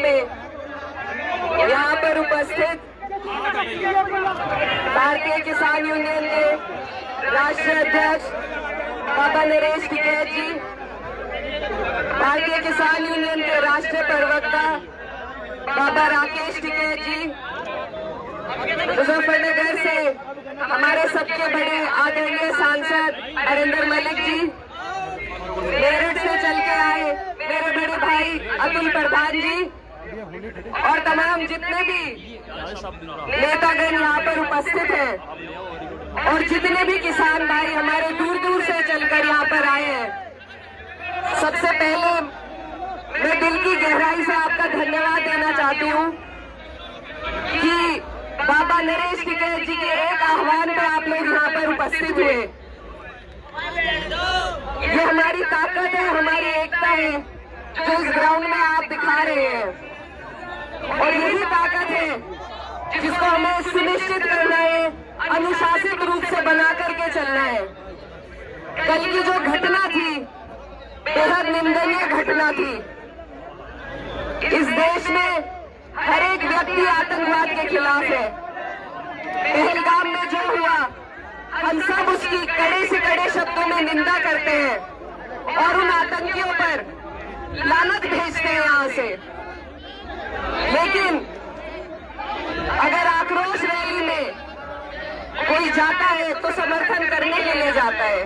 में यहाँ पर उपस्थित भारतीय किसान यूनियन के राष्ट्रीय अध्यक्ष बाबा नरेश टिकैत जी, भारतीय किसान यूनियन के राष्ट्रीय प्रवक्ता बाबा राकेश टिकैत जी, मुजफ्फरनगर से हमारे सबके बड़े आदरणीय सांसद हरिंदर मलिक जी, मेरठ से चल के आए मेरे बड़े भाई अतुल प्रधान जी और तमाम जितने भी नेतागण यहाँ पर उपस्थित हैं और जितने भी किसान भाई हमारे दूर दूर से चलकर यहाँ पर आए हैं, सबसे पहले मैं दिल की गहराई से आपका धन्यवाद देना चाहती हूँ कि बाबा नरेश टिकैत जी के एक आह्वान पर आप लोग यहाँ पर उपस्थित हुए। ये हमारी ताकत है, हमारी एकता है जो इस ग्राउंड में आप दिखा रहे हैं और यही ताकत है जिसको हमें सुनिश्चित करना है, अनुशासित रूप से बना करके चलना है। कल की जो घटना थी बेहद निंदनीय घटना थी। इस देश में हर एक व्यक्ति आतंकवाद के खिलाफ है। पहलगाम में जो हुआ हम सब उसकी कड़े से कड़े शब्दों में निंदा करते हैं और उन आतंकियों पर लानत भेजते हैं यहाँ से। लेकिन अगर आक्रोश रैली में कोई जाता है तो समर्थन करने के लिए जाता है।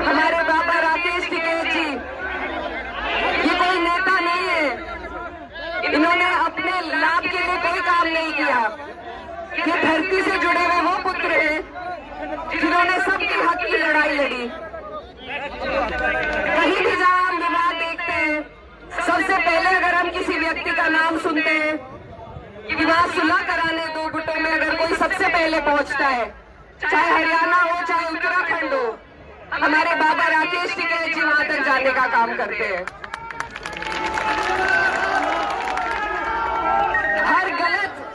हमारे बाबा राकेश टिकैत जी ये कोई नेता नहीं है, इन्होंने अपने लाभ के लिए कोई काम नहीं किया। ये धरती से जुड़े हुए वो पुत्र हैं जिन्होंने सबके हक की लड़ाई लड़ी। कहीं भी जहां हम विवाद देखते हैं, सबसे पहले अगर हम किसी व्यक्ति का नाम सुनते हैं कि वहां सुलह कराने दो गुटों में अगर कोई सबसे पहले पहुंचता है, चाहे हरियाणा हो चाहे उत्तराखंड हो, हमारे बाबा राकेश टिकैत जी वहां तक जाने का काम करते हैं।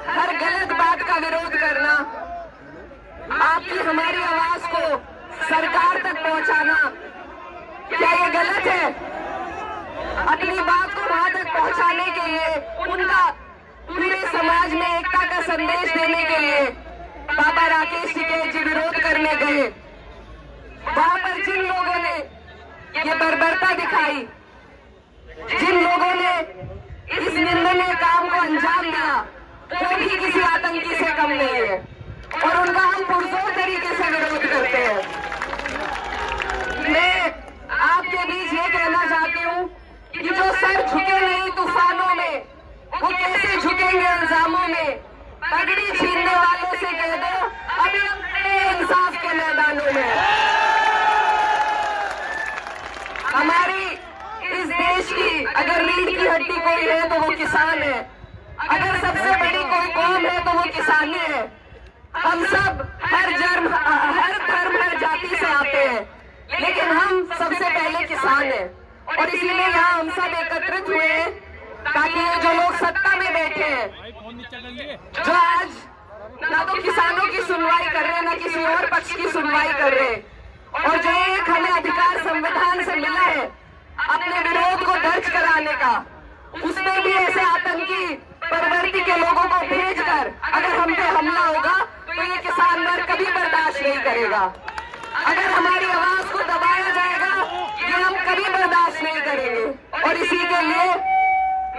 हर गलत बात का विरोध करना, आपकी हमारी आवाज को सरकार तक पहुंचाना, क्या ये गलत है? अपनी बात को वहां तक पहुंचाने के लिए, उनका पूरे समाज में एकता का संदेश देने के लिए बाबा राकेश टिकैत जी विरोध करने गए। वहां पर जिन लोगों ने ये बर्बरता दिखाई, जिन लोगों ने इस निंदनीय काम को अंजाम दिया, वो भी किसी आतंकी से कम नहीं है और उनका हम पुरजोर तरीके से विरोध करते हैं। मैं आपके बीच ये कहना चाहती हूँ कि जो सर झुके नहीं तूफानों में, वो कैसे झुकेंगे इल्जामों में। पगड़ी छीनने वालों से कह दो अभी हम खड़े हैं इंसाफ के मैदानों में। हमारी इस देश की अगर रीढ़ की हड्डी कोई है तो वो किसान है। अगर सबसे बड़ी कोई कौम है तो वो किसानी है। हम सब हर धर्म हर जाति से आते हैं, लेकिन हम सबसे पहले किसान हैं और इसीलिए यहाँ हम सब एकत्रित हुए हैं ताकि ये जो लोग सत्ता में बैठे हैं, जो आज ना तो किसानों की सुनवाई कर रहे हैं ना किसी और पक्ष की सुनवाई कर रहे हैं, और जो एक हमें अधिकार संविधान से मिला है अपने विरोध को दर्ज कराने का, उसमें भी ऐसे आतंकी परवर्ती के लोगों को भेजकर अगर हम पे हमला होगा तो ये किसान वर्ग कभी बर्दाश्त नहीं करेगा। अगर हमारी आवाज को दबाया जाएगा ये हम कभी बर्दाश्त नहीं करेंगे। और इसी के लिए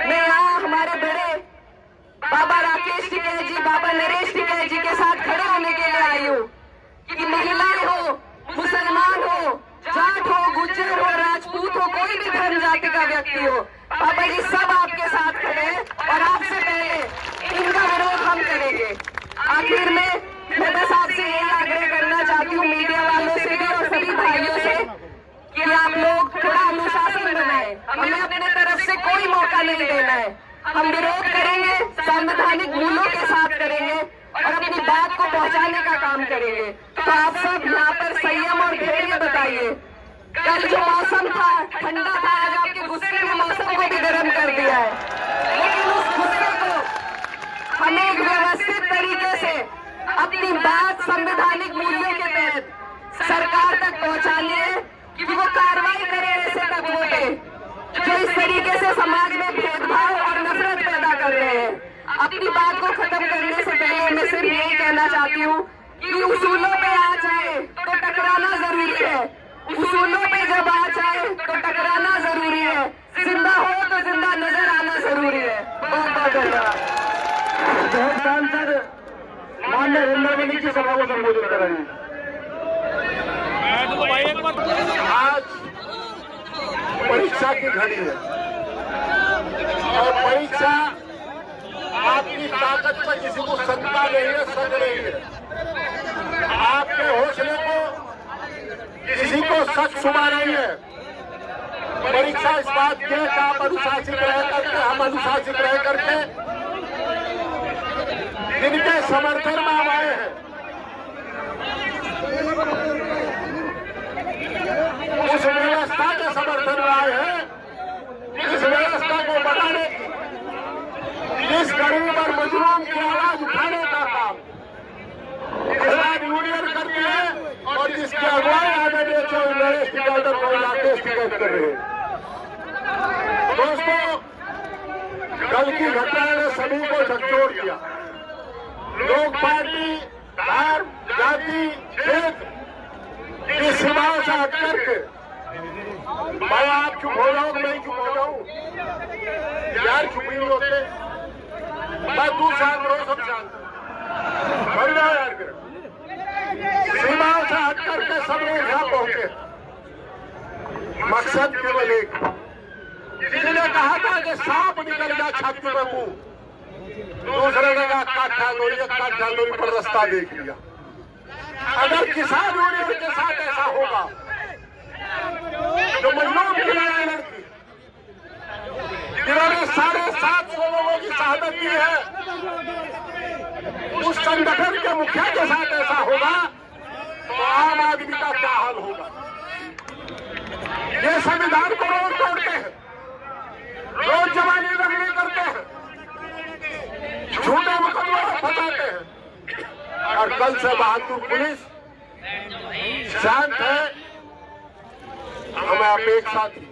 मैं यहाँ हमारे बड़े बाबा राकेश टिकैत जी, बाबा नरेश टिकैत जी के साथ खड़े होने के लिए आई हूँ कि महिलाएं हो, मुसलमान हो, जाट हो, गुज्जर हो, राजपूत हो, कोई भी धर्म जाति का व्यक्ति हो, बाबा जी सब आपके साथ खड़े हैं और आपसे पहले इनका विरोध हम करेंगे। आखिर में मैं बस आपसे यही आग्रह करना चाहती हूँ, मीडिया वालों से भी और सभी भाइयों से, कि आप लोग थोड़ा अनुशासन बनाएं। हमें अपने तरफ से कोई मौका नहीं देना है। हम विरोध करेंगे, संवैधानिक मूल्यों के साथ करेंगे और अपनी बात को पहुंचाने का काम करेंगे। तो आप सब यहाँ पर संयम और धैर्य बताइए। कल जो मौसम था ठंडा था, आज आपके गुस्से ने मौसम को भी गर्म कर दिया है, लेकिन उस गुस्से को हमें एक व्यवस्थित तरीके से अपनी बात संवैधानिक मूल्यों के तहत सरकार तक पहुंचानी है कि वो कार्रवाई करे ऐसे तत्वों पे। जो इस तरीके से समाज में भेदभाव और नफरत पैदा कर रहे हैं। अपनी बात को खत्म करने से पहले मैं सिर्फ यही कहना चाहती हूँ कि उसूलों पे आ जाए तो टकराना जरूरी है। उसूलों पे जब आ जाए तो टकराना जरूरी है। जिंदा हो तो जिंदा नजर आना जरूरी है। बहुत बहुत धन्यवाद। सांसद माननीय नरेंद्र मोदी की सभा को संबोधित कर रहे हैं। आज परीक्षा की घड़ी है और परीक्षा आपकी ताकत पर किसी को शंका नहीं है, शक नहीं है। आपके हौसले को किसी को शक शुबा नहीं है। परीक्षा इस बात की है कि आप अनुशासित रह करके, हम अनुशासित रह करके जिनके समर्थन में हम आए हैं उस व्यवस्था के समर्थन में आए हैं, इस व्यवस्था को बढ़ाने की, इस गरीब और मजलूम की आवाज उठाने का काम किसान यूनियन करती है और जिसकी अगुवाई आदरणीय नरेश टिकैतर को राकेश टिकैत कर रहे हैं। दोस्तों, कल की घटना ने सभी को झकझोर दिया। लोग पार्टी, धर्म, जाति, क्षेत्र की सीमाओं से हट करके मैं आप चुप हो जाऊं, मैं चुप हो जाऊं, यार चुप नहीं होते। मैं तू शांत रहो, सब शांत बन जाओ यार। सीमाओं से हट करके सब लोग यहाँ पहुंचे। मकसद केवल एक, किसी ने कहा था कि सांप निकल गया छाती में मुंह, दूसरे ने कहा काठा डोरी पर रास्ता देख लिया। अगर किसान यूनियन के साथ ऐसा होगा तो मजलूम की लड़ाई लड़ती, जिन्होंने 750 लोगों की शहादत दी है, उस संगठन के मुखिया के साथ ऐसा होगा तो आम आदमी का क्या हाल होगा। ये संविधान को रोज तोड़ते हैं, रोज जवानी रगड़ी करते हैं, झूठे मुकदमे फंसाते हैं। और कल से बहादुर पुलिस शांत है। हमें अपेक्षा थी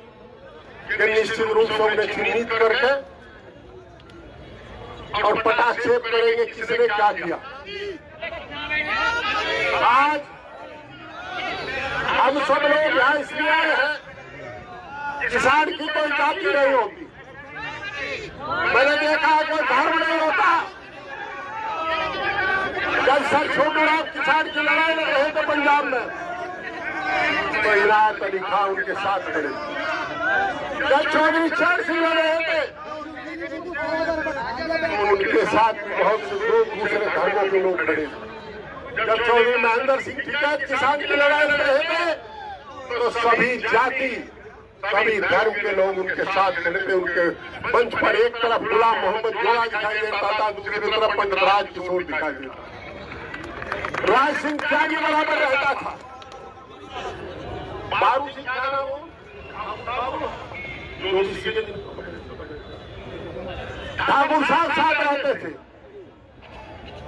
कि निश्चित रूप से उन्हें चिन्हित करके और पटाक्षेप करेंगे किसने क्या किया। आज हम सब लोग यहाँ इसलिए आए हैं, किसान की कोई जाति नहीं होती। मैंने देखा कोई धर्म नहीं होता। जब सर छोटूराम किसान की लड़ाई लड़ रहे थे पंजाब में, तो इनायत अली खान उनके साथ खड़े। जब चौधरी चरण सिंह लड़ रहे थे तो उनके साथ बहुत से लोग दूसरे धर्मों के लोग खड़े। जब चौधरी महेंद्र सिंह टिकैत किसान की लड़ाई लड़ रहे थे तो सभी जाति, सभी धर्म के लोग उनके साथ खड़े थे। उनके मंच पर एक तरफ गुलाम मोहम्मद जोड़ा दिखाई देता था, दूसरी तरफ पंडित राज किशोर दिखाई देता। राज सिंह त्यागी बराबर रहता था। बारू सिंह क्या नाम हो, ठाकुर साहब साथ रहते थे।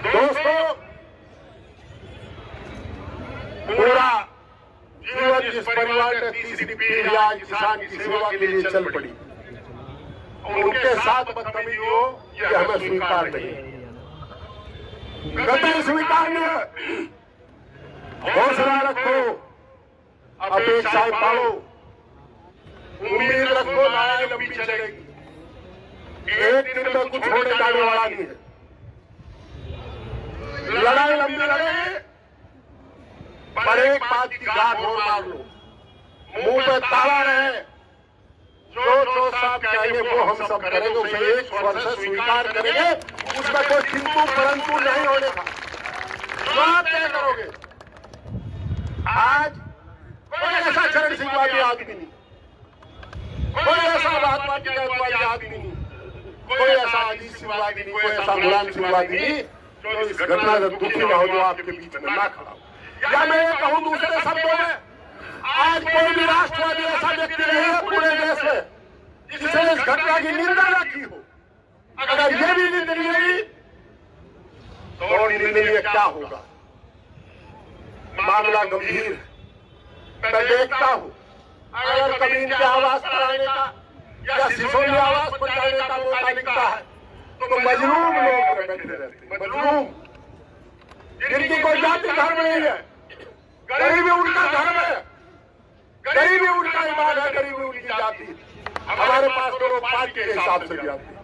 दोस्तों, पूरा जीवन जिस परिवार ने तीसरी पीढ़ी आज किसान की सेवा के लिए चल पड़ी, उनके साथ बदतमीजी हो यह हमें स्वीकार नहीं, कतई स्वीकार नहीं। हौसला रखो, अपेक्षाएं पालो, उम्मीद रखो, लड़ाई लंबी चलेगी। एक दिन में कुछ होने जाने वाला नहीं है। लड़ाई लंबी लड़ेगी, पर एक बात की गांठ और मार लो, मुंह पे ताला रहे, जो साहब कहेंगे वो हम सब करेंगे, उसे एक स्वर से स्वीकार करेंगे, उसमें कोई किंतु परंतु नहीं होने का। जो आप तय करोगे। आज कोई ऐसा चरण सिंहवादी आदमी नहीं, कोई ऐसा महात्मा टिकैतवादी आदमी नहीं, कोई ऐसा अजीत सिंहवादी नहीं, कोई ऐसा मुलायम सिंहवादी नहीं जो इस घटना से दुखी न हो, जो आपके बीच में ना खड़ा हो। या मैं ये कहूं दूसरे शब्दों में, आज कोई भी राष्ट्रवादी ऐसा व्यक्ति नहीं है पूरे देश में जिसने इस घटना की निंदा न की हो। अगर ये भी निंदनीय हुई तो निंदनीय क्या होगा। मामला गंभीर है। मैं देखता हूं, अगर कभी इनके आवास पर आने का या सिसोली आवास पर जाने का मौका मिलता है तो मजलूम लोग बैठे रहते हैं, मजलूम जिनकी कोई जाति धर्म नहीं है, गरीबी उनका धर्म है, गरीबी उनका ईमान है, गरीबी उनकी जाति। हमारे पास तो लोग पार्टी के हिसाब से भी आते हैं,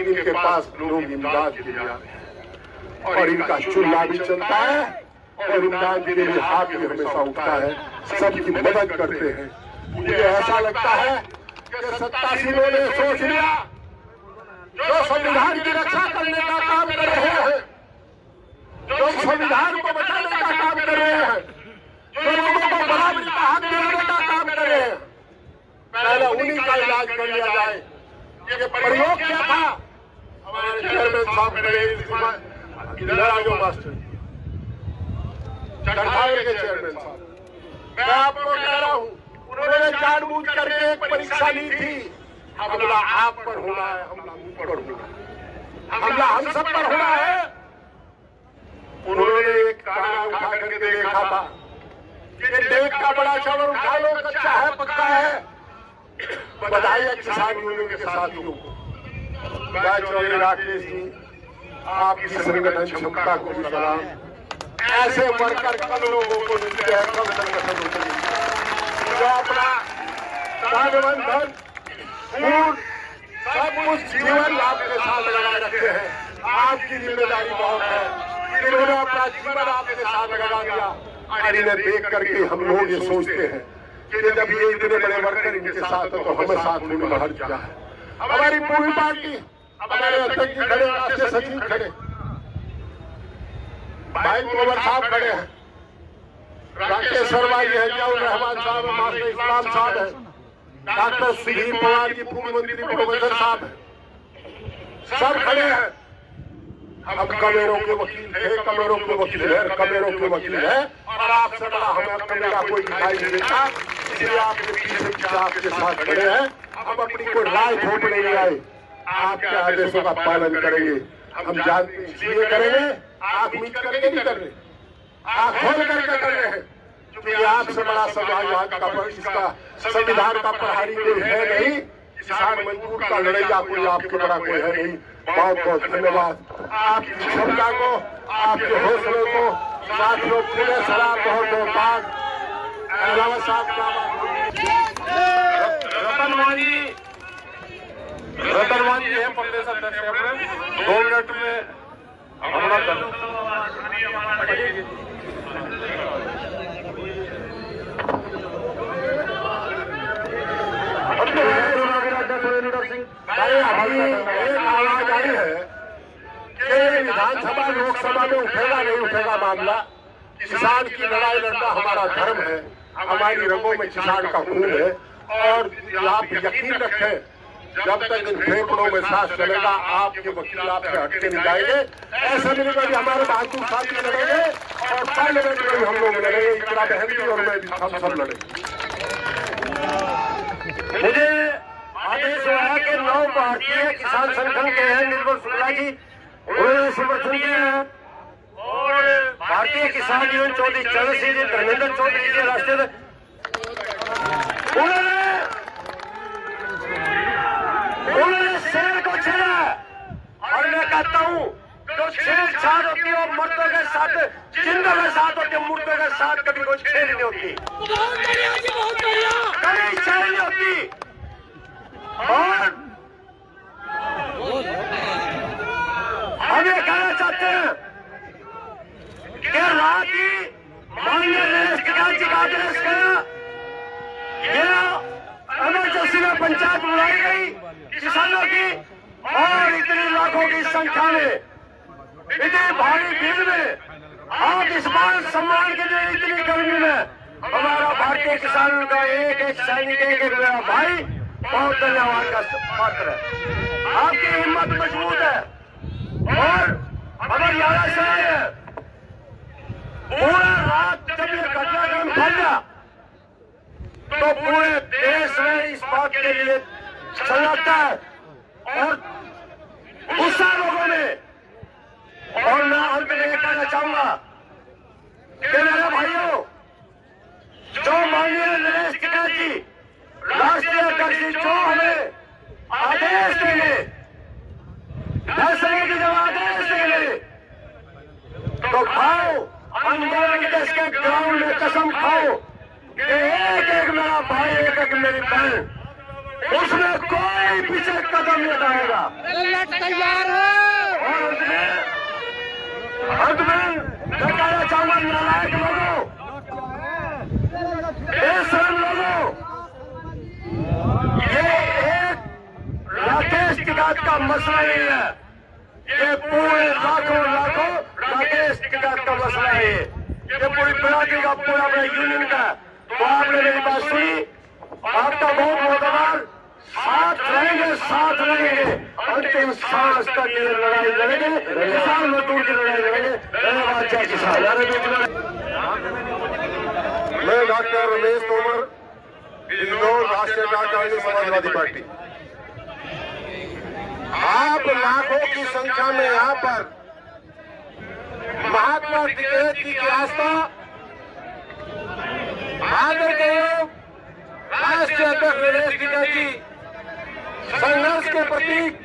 इनके पास लोग इमदाद के लिए आते हैं और इनका चूल्हा भी चलता है और इमदाद के लिए हाथ भी हमेशा उठता है, सबकी मदद करते हैं। मुझे ऐसा लगता है कि 87 ने सोच लिया, जो संविधान की रक्षा करने का काम कर रहे हैं, जो संविधान को बचाने का काम कर रहे हैं, जो लोगों को बराबरी का हक दिलाने का काम कर रहे हैं, पहले उन्हीं का इलाज कर लिया जाए। ये प्रयोग किया था हमारे चेयरमैन साहब ने, इधर आ जाओ मास्टर, चढ़ावे के चेयरमैन साहब, मैं आपको कह रहा हूँ, उन्होंने जानबूझ करके एक परीक्षा ली थी। हमला आप पर होना है, हमला मुझ पर होना है, हमला हम सब पर होना है। उन्होंने एक काना उठा करके देखा था कि देख का बड़ा चावल उठा लो, कच्चा है पक्का है। बधाई है किसान यूनियन के साथियों को, मैं चौधरी राकेश जी आपकी संगठन क्षमता को भी सलाम। ऐसे वर्कर कम लोगों को मिलते हैं, कम संगठन होते हैं जो अपना तन धन खून सब कुछ जीवन आपके साथ लगा रखते हैं। आपकी जिम्मेदारी बहुत है, इन्होंने अपना जीवन आपके साथ लगा दिया और इन्हें देख करके हम लोग ये सोचते हैं कि जब ये इतने बड़े वर्कर इनके साथ है तो हमें साथ में बाहर क्या है। हमारी पूरी पार्टी, हमारे अध्यक्ष जी खड़े, राष्ट्रीय सचिव खड़े, भाई कुंवर साहब खड़े हैं, राकेश शर्मा जी है, जियाउर रहमान साहब, मास्टर इस्लाम साहब है, डॉक्टर सुधीर पवार जी पूर्व मंत्री प्रोफेसर साहब है, सब खड़े हैं। हम कमेरों के वकील थे, कमेरों के वकील है, कमेरों के वकील है और आपसे बड़ा हमें कमेरा कोई दिखाई नहीं देता, इसलिए आपके पीछे आपके साथ खड़े हैं। हम अपनी कोई राय थोपने नहीं आए, आपके आदेशों का पालन करेंगे। हम जानते इसलिए करेंगे, आंख मीच करके नहीं कर रहे, आंख खोल करके कर रहे हैं, क्योंकि आपसे बड़ा समाज का इसका संविधान का प्रहारी कोई है नहीं, किसान मजदूर का लड़ैया कोई आपके बड़ा कोई है नहीं। बहुत बहुत धन्यवाद आपकी क्षमता को, आपके हौसले को, साथियों पूरे सलाम, बहुत बहुत बात अलावा साहब का रतनवान जी है प्रदेश अध्यक्ष अपने 2 मिनट में हमला कर। अभी एक आवाज आई है कि विधानसभा लोकसभा में उठेगा नहीं उठेगा मामला, किसान की लड़ाई लड़ना हमारा धर्म है, हमारी रगों में किसान का खून है और आप यकीन रखें जब तक इन फेफड़ों में सांस चलेगा आपके वकील आपसे हटके नहीं जाएंगे। ऐसा नहीं कभी हमारे बहादुर साथी लड़ेंगे और पार्लियामेंट में भी हम लोग लड़ेंगे, इंदिरा बहन भी और मैं भी, हम सब लड़ेंगे। मुझे आदेश हुआ है कि 9 भारतीय किसान संगठन के हैं निर्मल शुक्ला जी, उन्होंने समर्थन दिया है और भारतीय किसान यूनियन चौधरी चरण सिंह जी, धर्मेंद्र चौधरी जी राष्ट्रीय, उन्होंने शेर को छेड़ा और मैं कहता हूँ जो छेड़छाड़ होती है और मर्दों के साथ, जिंदों के साथ होती है, मुर्दों के साथ कभी कोई छेड़ नहीं होती, कभी छेड़ नहीं होती। और हम ये कहना चाहते हैं कि रात ही माननीय नरेश टिकायत जी का आदेश गया, यह इमरजेंसी में पंचायत बुलाई गई किसानों की और इतनी लाखों की संख्या में, इतनी भारी भीड़ में आप इस बार सम्मान के लिए इतनी गर्मी में हमारा भारतीय किसानों का एक एक सैनिक, एक एक मेरा भाई बहुत धन्यवाद का पात्र है। आपकी हिम्मत मजबूत है और हमारी आशा है पूरा रात जब ये घटनाक्रम फैला तो पूरे देश में इस बात के लिए सजगता है और गुस्सा लोगों में। और मैं अंत में कहना चाहूंगा कि मेरे भाइयों, जो माननीय नरेश टिकायत जी राष्ट्रीय अध्यक्ष जो हमें आदेश देंगे, फैसले की जब आदेश देंगे तो खाओ, आंदोलन के इसके ग्राउंड में कसम खाओ कि एक एक मेरा भाई, एक एक मेरी बहन, उसमें कोई पीछे कदम नहीं उठाएगा। तैयार है। और अंत में मैं कहना चाहूंगा नालायक लोगों, बेशरम लोगों, ये एक राकेश टिकैत का मसला नहीं है, ये पूरे लाखों लाखों राकेश टिकैत का मसला है। ये पूरी बिरादरी का पूरा मेरा यूनियन का। तो आपने मेरी बात सुनी, आपका बहुत बहुत आभार। साथ रहेंगे, साथ रहेंगे, अंतिम सांस तक ये लड़ाई लड़ेंगे, किसान मजदूर की लड़ाई लड़ेंगे। धन्यवाद। जय किसान। मैं डॉक्टर रमेश तोमर, इंदौर, राष्ट्रीय कार्यकारिणी समाजवादी पार्टी। आप लाखों की संख्या में यहाँ पर महात्मा टिकैत जी की आस्था, आदरणीय राष्ट्रीय अध्यक्ष नरेश टिकैत जी संघर्ष के प्रतीक,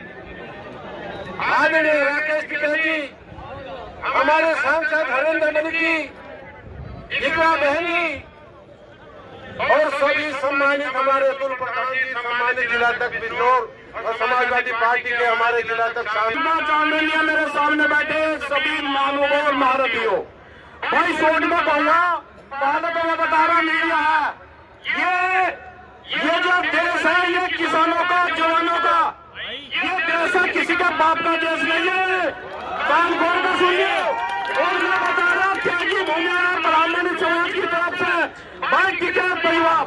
आदरणीय राकेश टिकैत जी, हमारे सांसद हरेंद्र मलिक जी, इकरा बहन जी और सभी सम्मानित हमारे अतुल प्रधान जी, सम्मानित जिलाध्यक्ष बिजनौर और समाजवादी पार्टी के हमारे जिलाध्यक्ष चांदनिया, मेरे सामने बैठे सभी महानुभाव और महारथियों, भाई सोच में कहूंगा, पहले तो मैं बता रहा मीडिया है, ये जो देश है ये किसानों का, जवानों का, ये देश है, किसी का बाप का देश नहीं है। कान खोल कर सुनिए। और मैं बता रहा त्यागी भूमिहार ब्राह्मण समाज की तरफ से भाई टिकैत परिवार,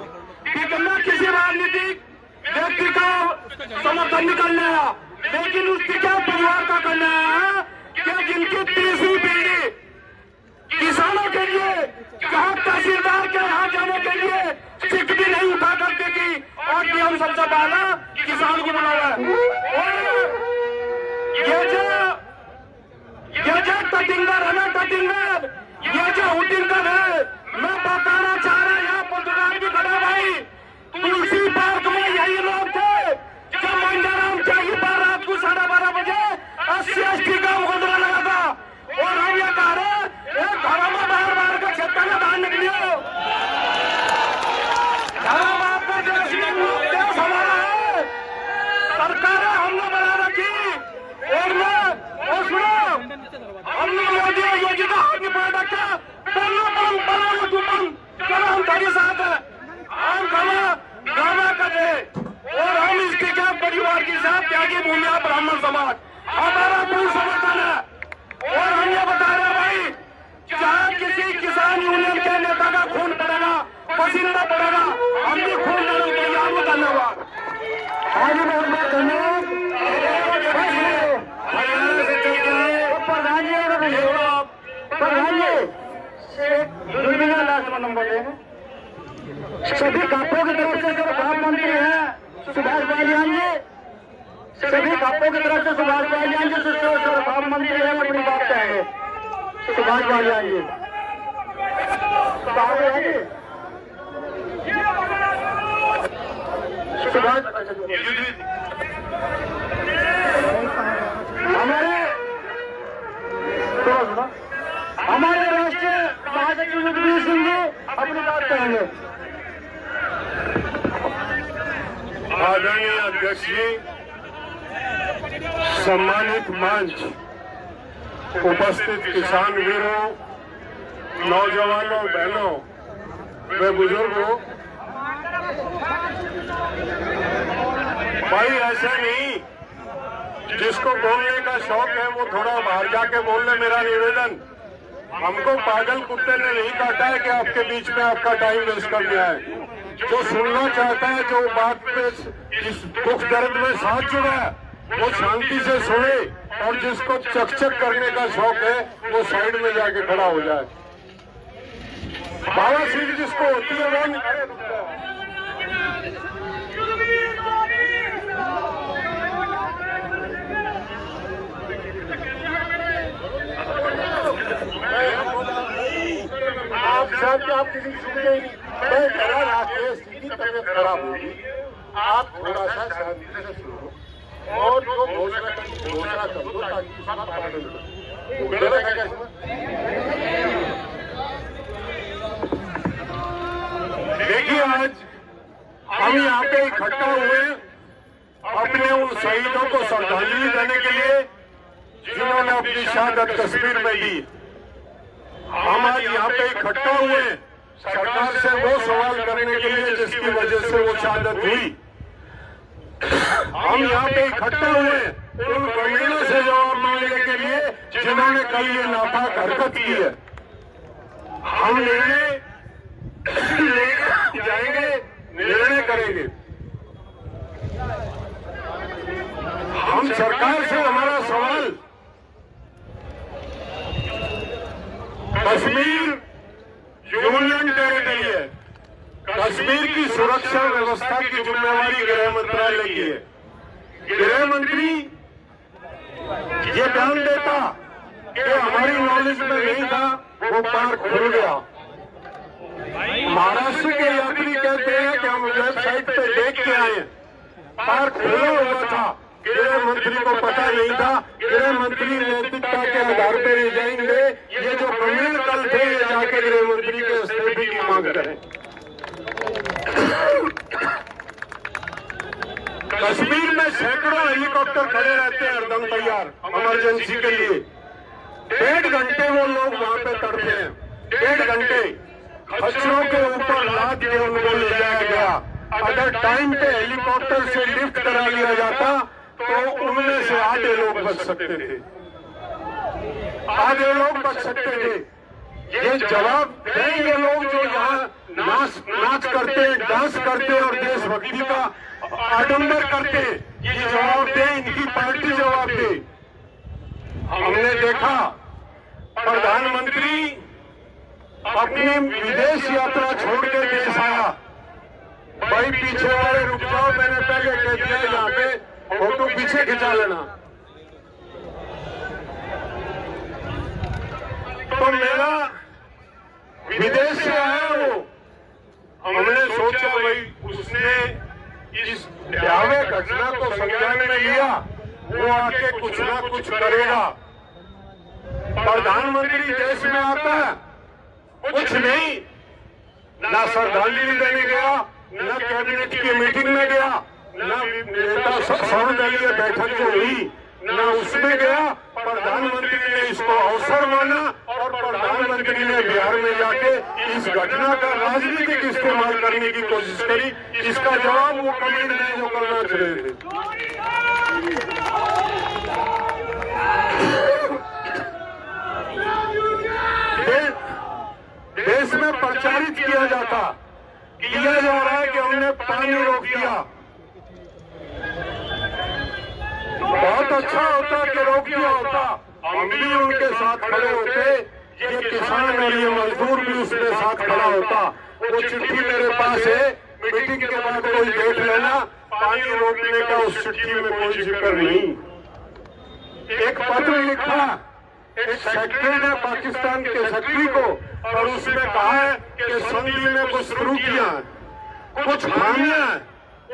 मैं किसी राजनीतिक व्यक्ति का समर्थन नहीं करने आया, लेकिन उस टिकैत परिवार का करना है कि जिनकी तीसरी पीढ़ी किसानों के लिए, जहाँ तहसीलदार के यहाँ जाने के लिए सिख भी नहीं उठा करती थी, और भी हम सबसे पहला किसान को बुलाया है। और ये जो तटिंगर है ना, तटिंगर, ये जो हुटिंगर है, मैं बताना चाह रहा यहाँ पुर्तगाल की खड़ा भाई, तुलसी पार्क में यही लोग थे जब मंजाराम चाहिए पर रात को 12:30 बजे 80 का मुकदमा लगा था। और हम ये कह रहे एक घरों में बाहर का क्षेत्र में बाहर निकलियो, घरों में आपका देश हमारा है, सरकारें हमने बना रखी। और सुनो, हमने मोदी योगी का हाथ नहीं पकड़ रखा, चलो हम तेरे साथ है, हम गावा करे। और हम इस टिकैत परिवार के साथ त्यागी भूमिया ब्राह्मण समाज हमारा पूर्ण समर्थन है। और हम ये बता रहे भाई, चाहे किसी किसान यूनियन के नेता का खून पड़ेगा, पसीना पड़ेगा, हम भी खून लड़ने के तैयार हूँ। धन्यवाद। बहुत धन्यवाद। प्रधान जी दुर्बिना लास्ट नंबर लेंगे। सभी कापों की तरफ से जो भाव मंत्री हैं सुभाष बालियान जी, सभी कापों की तरफ से सुभाष बालियान जी, जो भाव मंत्री हैं अपनी बात कहेंगे। सुभाष बालियान जी सुभाष हमारे राष्ट्रीय महासचिव सुखबीर सिंह जी अपनी बात कहेंगे। आदरणीय अध्यक्ष जी, सम्मानित मंच, उपस्थित किसान वीरों, नौजवानों, बहनों व बुजुर्गों, भाई ऐसे नहीं, जिसको बोलने का शौक है वो थोड़ा बाहर जाके बोल ले। मेरा निवेदन, हमको पागल कुत्ते ने नहीं काटा है कि आपके बीच में आपका टाइम वेस्ट कर दिया है। जो सुनना चाहता है, जो बात पे इस दुख दर्द में साथ जुड़ा है, वो शांति से सुने, और जिसको चकचक करने का शौक है वो साइड में जाके खड़ा हो जाए। बवासीर जिसको होती है वो आप किसी की सुनते ही नहीं। मैं करा राकेश जी की तबियत खराब होगी, आप थोड़ा सा शांति से सुनो और जो घोषणा कर दो ताकि उसका पालन करो। वो गलत है क्या इसमें? देखिए, आज हम यहाँ पे इकट्ठा हुए अपने उन शहीदों को श्रद्धांजलि देने के लिए जिन्होंने अपनी शहादत कश्मीर में दी। हम आज यहाँ पे इकट्ठा हुए सरकार से वो सवाल करने के लिए जिसकी वजह से वो शहादत हुई। हम यहाँ पे इकट्ठा हुए उन ग्रामीणों से जवाब मांगने के लिए जिन्होंने कल ये नापाक हरकत की है। हम निर्णय जाएंगे, निर्णय करेंगे। हम सरकार से हमारा सवाल कश्मीर यूनियन टेरिटरी है, कश्मीर की सुरक्षा व्यवस्था की जिम्मेवारी गृह मंत्रालय की है। गृह मंत्री ये बयान देता कि हमारी नॉलेज में नहीं था, वो पार्क खुल गया। महाराष्ट्र के यात्री कहते हैं कि हम वेबसाइट पे देख के आए, पार्क खुला हुआ था, गृह मंत्री को पता नहीं था। गृह मंत्री नैतिकता के आधार पर रिजाइन दे। ये जो प्रवीण कल थे ये जाके गृह मंत्री के इस्तीफे की मांग करें। कश्मीर में सैकड़ों हेलीकॉप्टर खड़े रहते हैं हरदम तैयार इमरजेंसी के लिए। 1.5 घंटे वो लोग वहां पे तड़पे हैं, 1.5 घंटे खच्चरों के ऊपर लाद के उनको ले जाया गया। अगर टाइम पे हेलीकॉप्टर से लिफ्ट करा लिया जाता तो उनमें से आधे लोग बच सकते थे, आधे लोग बच सकते थे। ये जवाब देंगे लोग जो यहाँ नाच करते, डांस करते और देशभक्ति का आडंबर करते। ये जवाब दे, इनकी पार्टी जवाब दे। हमने देखा प्रधानमंत्री अपनी विदेश यात्रा छोड़ के देश आया। भाई पीछे वाले रुक जाओ, मैंने पहले कह दिया यहाँ पे फोटो पीछे खिंचा लेना। तो मेरा विदेश से आया वो, हमने सोचा भाई उसने इस भयावह घटना को संज्ञान में लिया, वो आके कुछ ना कुछ करेगा। प्रधानमंत्री देश में आता है, कुछ नहीं, ना श्रद्धांजलि देने गया, न कैबिनेट की मीटिंग में गया, न नेता सर्वदलीय बैठक जो हुई न उसमें गया। प्रधानमंत्री ने इसको अवसर माना और प्रधानमंत्री ने बिहार में जाके इस घटना का राजनीतिक इस्तेमाल करने की कोशिश करी। इसका जवाब वो कमेंट नहीं जो करना चाह रहे थे। देश में प्रचारित किया जा रहा है कि हमने पानी रोक दिया। बहुत अच्छा होता कि रोक दिया होता, हम भी उनके साथ खड़े होते, ये किसान और ये मजदूर भी उसके साथ खड़ा होता। वो चिट्ठी मेरे पास है, मीटिंग के बाद कोई देख लेना, पानी रोकने का उस चिट्ठी में कोई जिक्र नहीं। एक पत्र लिखा एक सेक्रेटरी ने पाकिस्तान के सेक्रेटरी को, और उसमें कहा है कि संधि में कुछ त्रुटियां, कुछ खामियां हैं,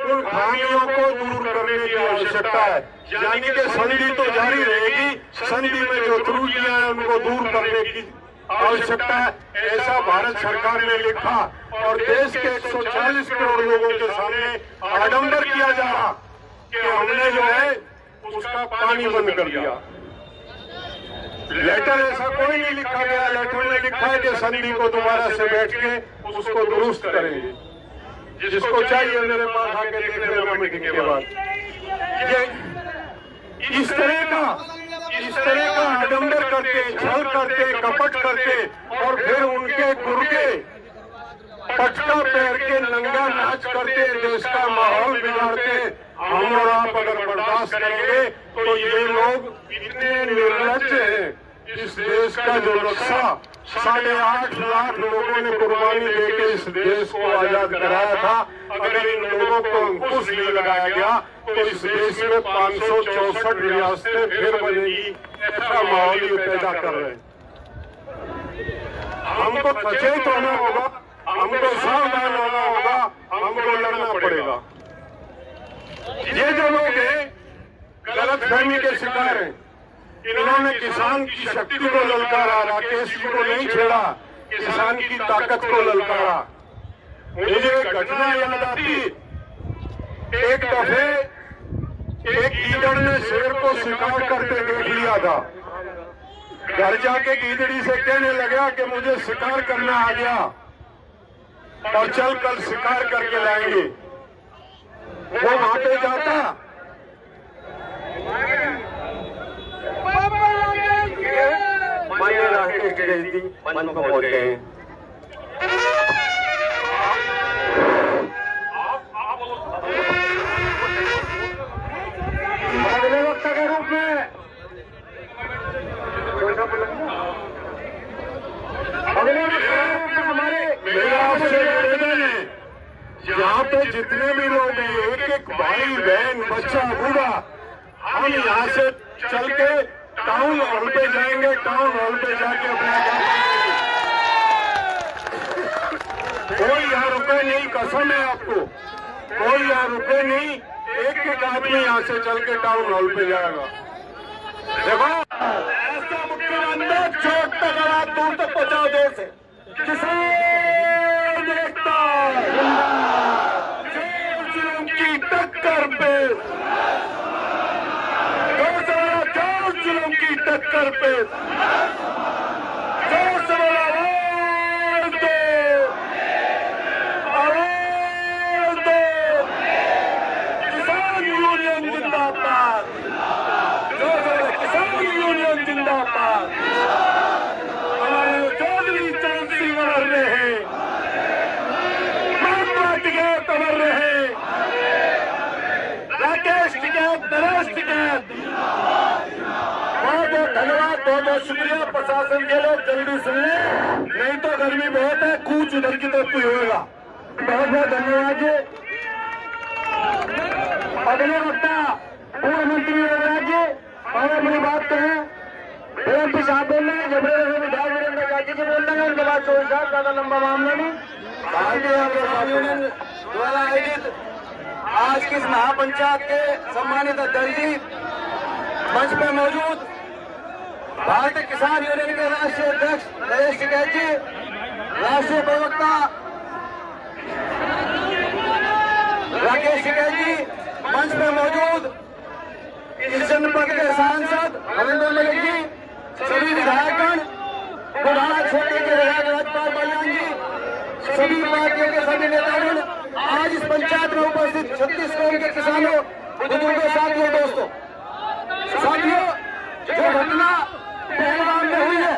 उन खामियों को दूर करने की आवश्यकता है। यानी कि संधि तो जारी रहेगी, संधि में जो त्रुटियां हैं उनको दूर करने की आवश्यकता है, ऐसा भारत सरकार ने लिखा। और देश के 140 करोड़ लोगों के सामने आडंबर किया जा रहा कि हमने जो है उसका पानी बंद कर दिया। लेटर ऐसा कोई नहीं लिखा गया, लेटर में लिखा है कि संधि को दोबारा से बैठ के उसको दुरुस्त करेंगे। जिसको चाहिए मेरे पास आके देख लेना मीटिंग के बाद। ये इस तरह का आडंबर करते, छल करते, कपट करते और फिर उनके गुर्गे पटका पैर के नंगा नाच करते, देश का माहौल बिगाड़ते। हम और आप अगर बर्दाश्त करेंगे तो ये लोग इतने निर्लज्ज हैं। इस देश का जो रक्षा 8.5 लाख लोगों ने कुर्बानी देके इस देश को आजाद कराया था, अगर इन लोगों को अंकुश नहीं लगाया गया तो इस देश में 564 रियासतें फिर बनेगी। ऐसा माहौल ये पैदा कर रहे हैं। हमको सचेत होना होगा, हमको सावधान होना होगा, हमको लड़ना पड़ेगा। ये जो लोग हैं गलत फहमी के शिकार हैं। इन्होंने किसान की शक्ति को ललकारा, राकेश जी को नहीं छेड़ा, किसान की ताकत को ललकारा। मुझे एक घटना याद आती, एक दफे एक गीदड़ ने शेर को शिकार करते देख लिया था। घर जाके गीदड़ी से कहने लगा कि मुझे शिकार करना आ गया और चल कल शिकार करके लाएंगे। वो वहां पे जाता, मायने राकेश गई थी, मन को पहुंच गए। अगले वक्त के रूप में हमारे मेरा आपसे निवेदन है, यहाँ पे जितने भी लोग हैं, एक एक भाई बहन बच्चा बूढ़ा, हम यहाँ से चल के टाउन हॉल पे जाएंगे। टाउन हॉल पे जाके अपना कोई यहाँ रुके नहीं, कसम है आपको, कोई यहाँ रुके नहीं। एक एक आदमी यहाँ से चल के टाउन हॉल पे जाएगा। देखो ऐसा मुक्ति अंदर चोट तक आवाज दूर तक पहुंचाओ जोर से। किसान एकता, जोर की टक्कर पे, जोर की टक्कर पे, जोर से बोला आवाज दो, आवाज दो। किसान यूनियन जिंदाबाद, किसान यूनियन जिंदाबाद। हमारे चौधरी चरण सिंह मर रहे हैं, महात्मा टिकैत मर रहे हैं, राकेश टिकैत, नरेश टिकैत। बहुत बहुत धन्यवाद, बहुत बहुत शुक्रिया। प्रशासन के लोग जल्दी सुन लें, नहीं तो गर्मी बहुत है, कूच उधर की तरफ कोई होगा। बहुत बहुत धन्यवाद जी। अगले वक्ता पूर्व मंत्री राज्य और अपनी बात करें, एमपी साहब बोल रहे हैं, जबरे विधायक वीरेंद्र काजी जी बोल रहे हैं, उनके बाद चौधरी साहब, ज्यादा लंबा मामला नहीं। भारतीय किसान यूनियन द्वारा आयोजित आज की इस महापंचायत के सम्मानित अध्यक्ष जी, मंच पर मौजूद भारतीय किसान यूनियन के राष्ट्रीय अध्यक्ष नरेश टिकैत जी, राष्ट्रीय प्रवक्ता राकेश टिकैत जी, मंच पर मौजूद इस जनपद के सांसद रविंद्र मलिक जी, सभी विधायकगण, बुढ़ाना क्षेत्र के विधायक राजपाल बलियान जी, सभी पार्टियों के सभी नेतागण, आज इस पंचायत में उपस्थित 36 कौम के किसानों, बुजुर्गों, साथियों, दोस्तों, साथियों, जो घटना पहलगाम में हुई है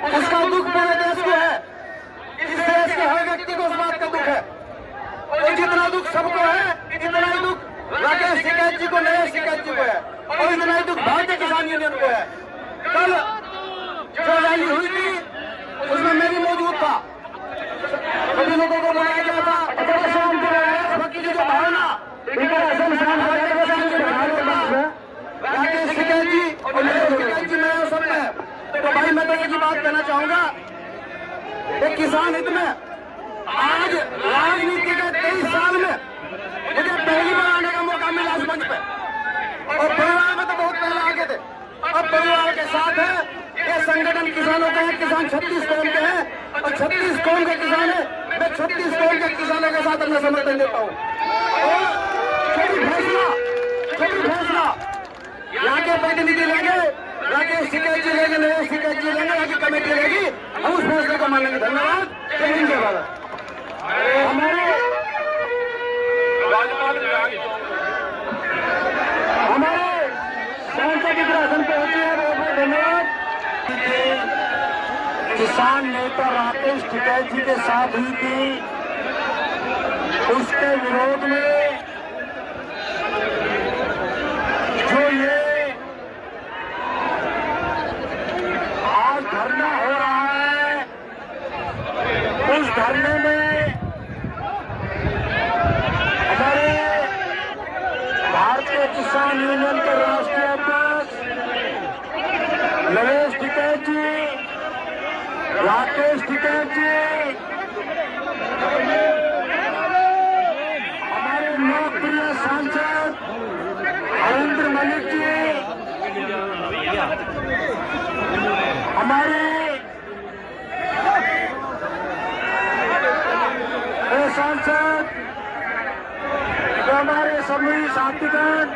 उसका दुख पूरे देश को है। इस देश के हर व्यक्ति को उस बात का दुख है, और जितना दुख सबको है, इतना ही दुख राकेश टिकैत जी को, नरेश टिकैत जी को है, और इतना ही दुख भारतीय किसान यूनियन को है। कल जो रैली हुई थी उसमें मैं भी मौजूद था, सभी लोगों को बुलाया गया था। बाकी की जो भावना राकेश टिकैत जी और नरेश टिकैत जी में सब है, तो भाई मैं तो एक ही बात कहना चाहूंगा, एक किसान हित में आज राजनीति के 23 साल में मुझे पहली बार आने का मौका मिला इस मंच पे, और परिवार में तो बहुत पहले आगे थे, अब परिवार के साथ है। ये संगठन किसानों का है, किसान 36 कौम के हैं, और 36 कौम के किसान है। मैं 36 कौम के किसानों के साथ अपना समर्थन देता हूँ, और जो भी फैसला यहाँ के प्रतिनिधि लेंगे, राकेश टिकैत जी लेंगे, नरेश टिकैत जी लेंगे, यहाँ की कमेटी लेगी, हम उस फैसले को मानेंगे। धन्यवाद। जय हिंद, जय भारत। हमारे सांसद के आसन पहुंचे हैं, बहुत बहुत धन्यवाद। किसान नेता राकेश टिकैत जी के साथ हुई थी, उसके विरोध में जो ये आज धरना हो रहा है, उस धरने में हमारे भारतीय किसान यूनियन के राष्ट्रीय अध्यक्ष नरेश टिकैत जी, राकेश टिकैत जी, हमारे लोकप्रिय सांसद सांसद, जो हमारे समूह साथीगण,